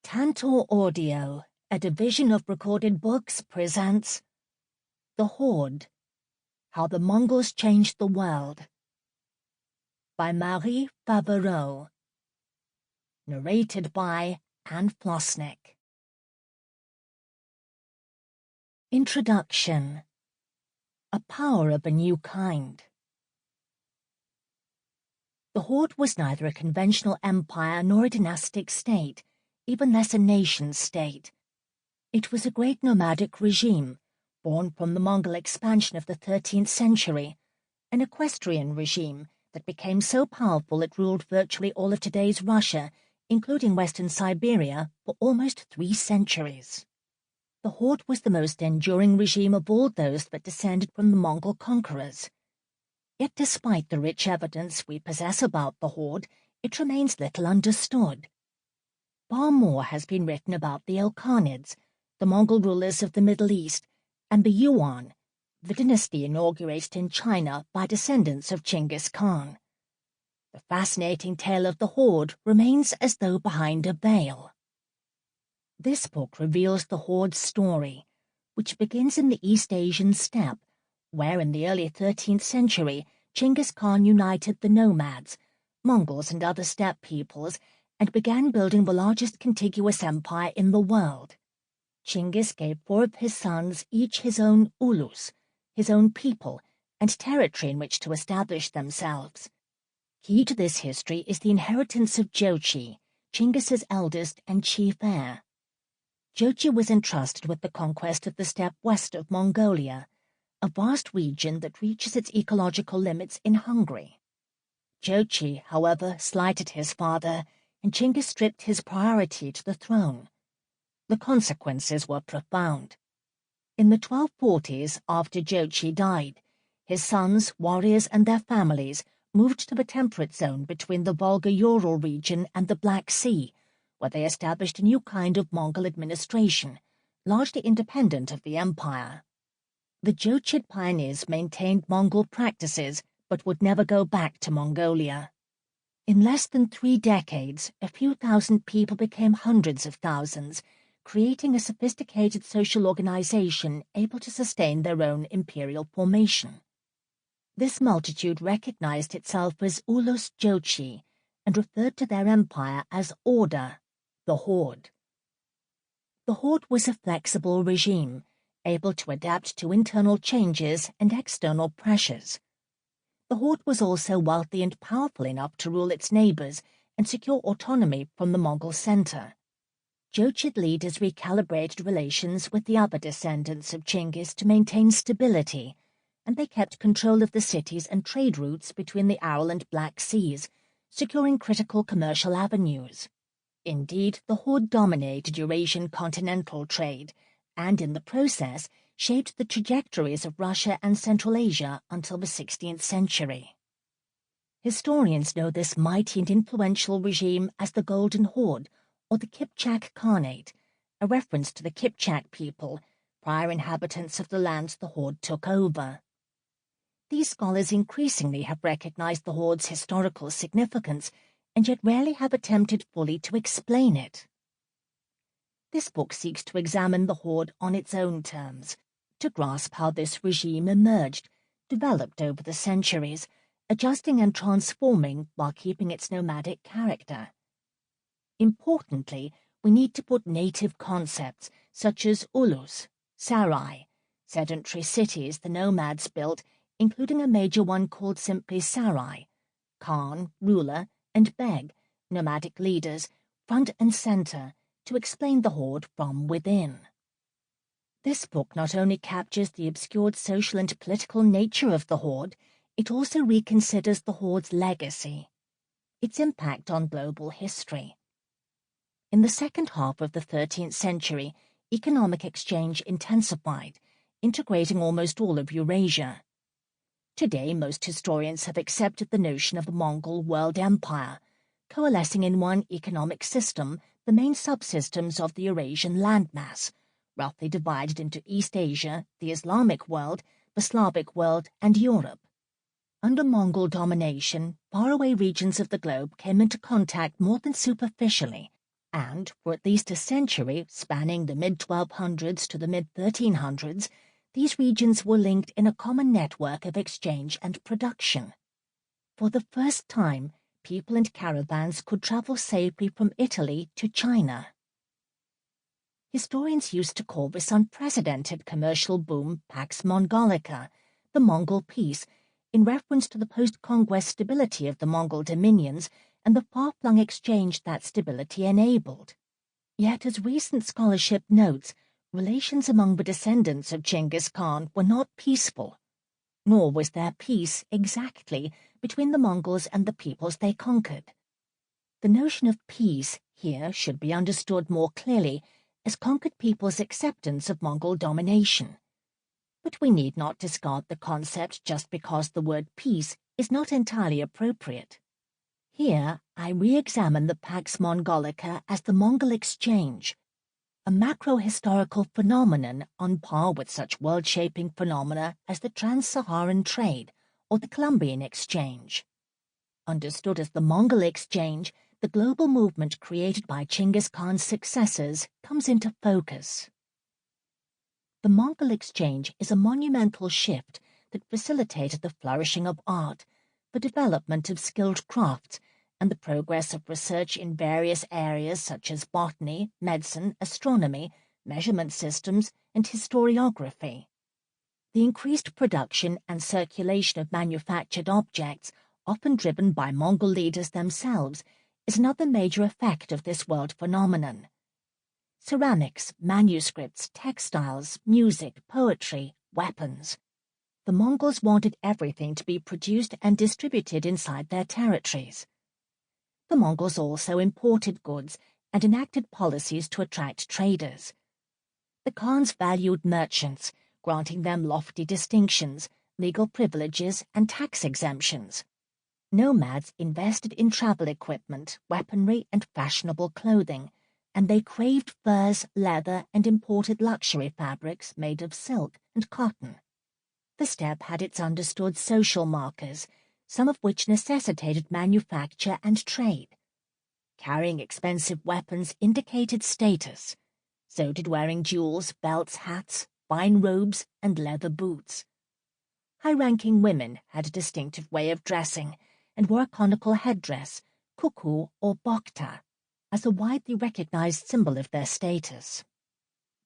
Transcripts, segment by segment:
Tantor Audio, a division of recorded books, presents The Horde, How the Mongols Changed the World, by Marie Favereau. Narrated by Flosnik. Introduction. A Power of a New Kind. The Horde was neither a conventional empire nor a dynastic state, even less a nation-state. It was a great nomadic regime, born from the Mongol expansion of the 13th century, an equestrian regime that became so powerful it ruled virtually all of today's Russia, including western Siberia, for almost 3 centuries. The Horde was the most enduring regime of all those that descended from the Mongol conquerors. Yet despite the rich evidence we possess about the Horde, it remains little understood. Far more has been written about the Ilkhanids, the Mongol rulers of the Middle East, and the Yuan, the dynasty inaugurated in China by descendants of Genghis Khan. The fascinating tale of the Horde remains as though behind a veil. This book reveals the Horde's story, which begins in the East Asian steppe, where in the early 13th century Genghis Khan united the nomads, Mongols and other steppe peoples, and began building the largest contiguous empire in the world. Genghis gave 4 of his sons each his own ulus, his own people, and territory in which to establish themselves. Key to this history is the inheritance of Jochi, Genghis's eldest and chief heir. Jochi was entrusted with the conquest of the steppe west of Mongolia, a vast region that reaches its ecological limits in Hungary. Jochi, however, slighted his father, and Genghis stripped his priority to the throne. The consequences were profound. In the 1240s, after Jochi died, his sons, warriors, and their families moved to the temperate zone between the Volga-Ural region and the Black Sea, where they established a new kind of Mongol administration, largely independent of the empire. The Jochid pioneers maintained Mongol practices, but would never go back to Mongolia. In less than 3 decades, a few thousand people became hundreds of thousands, creating a sophisticated social organization able to sustain their own imperial formation. This multitude recognized itself as Ulus Jochi and referred to their empire as Order, the Horde. The Horde was a flexible regime, able to adapt to internal changes and external pressures. The Horde was also wealthy and powerful enough to rule its neighbors and secure autonomy from the Mongol center. Jochid leaders recalibrated relations with the other descendants of Genghis to maintain stability, and they kept control of the cities and trade routes between the Aral and Black Seas, securing critical commercial avenues. Indeed, the Horde dominated Eurasian continental trade, and in the process shaped the trajectories of Russia and Central Asia until the 16th century. Historians know this mighty and influential regime as the Golden Horde, or the Kipchak Khanate, a reference to the Kipchak people, prior inhabitants of the lands the Horde took over. These scholars increasingly have recognized the Horde's historical significance, and yet rarely have attempted fully to explain it. This book seeks to examine the Horde on its own terms, to grasp how this regime emerged, developed over the centuries, adjusting and transforming while keeping its nomadic character. Importantly, we need to put native concepts such as ulus, Sarai, sedentary cities the nomads built, including a major one called simply Sarai, Khan, ruler, and Beg, nomadic leaders, front and center, to explain the Horde from within. This book not only captures the obscured social and political nature of the Horde, it also reconsiders the Horde's legacy, its impact on global history. In the second half of the 13th century, economic exchange intensified, integrating almost all of Eurasia. Today, most historians have accepted the notion of a Mongol world empire, coalescing in one economic system, the main subsystems of the Eurasian landmass, roughly divided into East Asia, the Islamic world, the Slavic world, and Europe. Under Mongol domination, faraway regions of the globe came into contact more than superficially, and for at least a century, spanning the mid-1200s to the mid-1300s, these regions were linked in a common network of exchange and production. For the first time, people and caravans could travel safely from Italy to China. Historians used to call this unprecedented commercial boom Pax Mongolica, the Mongol peace, in reference to the post-conquest stability of the Mongol dominions and the far-flung exchange that stability enabled. Yet, as recent scholarship notes, relations among the descendants of Genghis Khan were not peaceful, nor was there peace, exactly, between the Mongols and the peoples they conquered. The notion of peace here should be understood more clearly as conquered peoples' acceptance of Mongol domination. But we need not discard the concept just because the word peace is not entirely appropriate. Here, I re-examine the Pax Mongolica as the Mongol exchange, a macro-historical phenomenon on par with such world-shaping phenomena as the Trans-Saharan trade or the Columbian exchange. Understood as the Mongol exchange, the global movement created by Genghis Khan's successors comes into focus. The Mongol exchange is a monumental shift that facilitated the flourishing of art, the development of skilled crafts, and the progress of research in various areas such as botany, medicine, astronomy, measurement systems, and historiography. The increased production and circulation of manufactured objects, often driven by Mongol leaders themselves, is another major effect of this world phenomenon. Ceramics, manuscripts, textiles, music, poetry, weapons. The Mongols wanted everything to be produced and distributed inside their territories. The Mongols also imported goods and enacted policies to attract traders. The Khans valued merchants, granting them lofty distinctions, legal privileges, and tax exemptions. Nomads invested in travel equipment, weaponry, and fashionable clothing, and they craved furs, leather, and imported luxury fabrics made of silk and cotton. The steppe had its understood social markers, some of which necessitated manufacture and trade. Carrying expensive weapons indicated status. So did wearing jewels, belts, hats, fine robes, and leather boots. High-ranking women had a distinctive way of dressing and wore a conical headdress, kuku or bokta, as a widely recognized symbol of their status.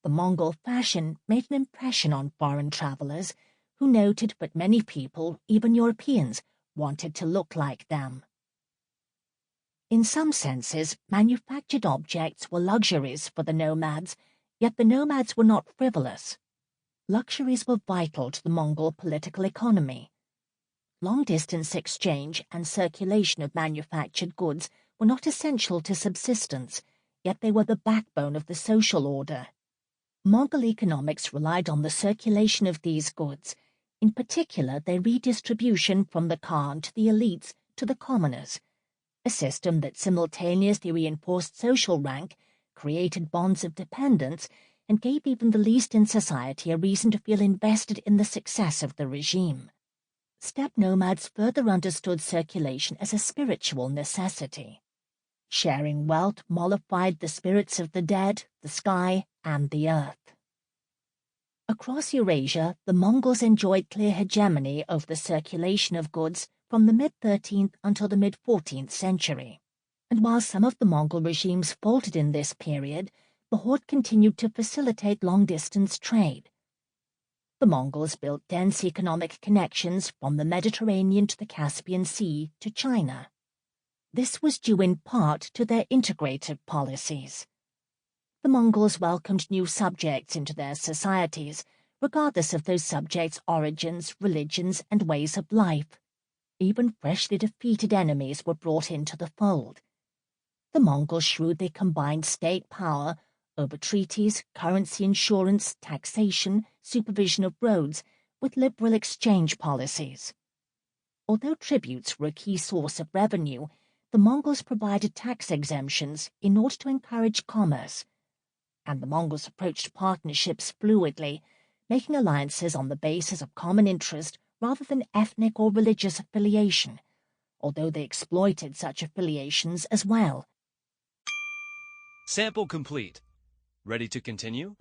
The Mongol fashion made an impression on foreign travelers who noted that many people, even Europeans, wanted to look like them. In some senses, manufactured objects were luxuries for the nomads, yet the nomads were not frivolous. Luxuries were vital to the Mongol political economy. Long-distance exchange and circulation of manufactured goods were not essential to subsistence, yet they were the backbone of the social order. Mongol economics relied on the circulation of these goods, in particular their redistribution from the Khan to the elites to the commoners, a system that simultaneously reinforced social rank, created bonds of dependence, and gave even the least in society a reason to feel invested in the success of the regime. Steppe nomads further understood circulation as a spiritual necessity. Sharing wealth mollified the spirits of the dead, the sky, and the earth. Across Eurasia, the Mongols enjoyed clear hegemony over the circulation of goods from the mid-13th until the mid-14th century. And while some of the Mongol regimes faltered in this period, the Horde continued to facilitate long-distance trade. The Mongols built dense economic connections from the Mediterranean to the Caspian Sea to China. This was due in part to their integrative policies. The Mongols welcomed new subjects into their societies, regardless of those subjects' origins, religions, and ways of life. Even freshly defeated enemies were brought into the fold. The Mongols shrewdly combined state power over treaties, currency insurance, taxation, supervision of roads, with liberal exchange policies. Although tributes were a key source of revenue, the Mongols provided tax exemptions in order to encourage commerce, and the Mongols approached partnerships fluidly, making alliances on the basis of common interest rather than ethnic or religious affiliation, although they exploited such affiliations as well. Sample complete. Ready to continue?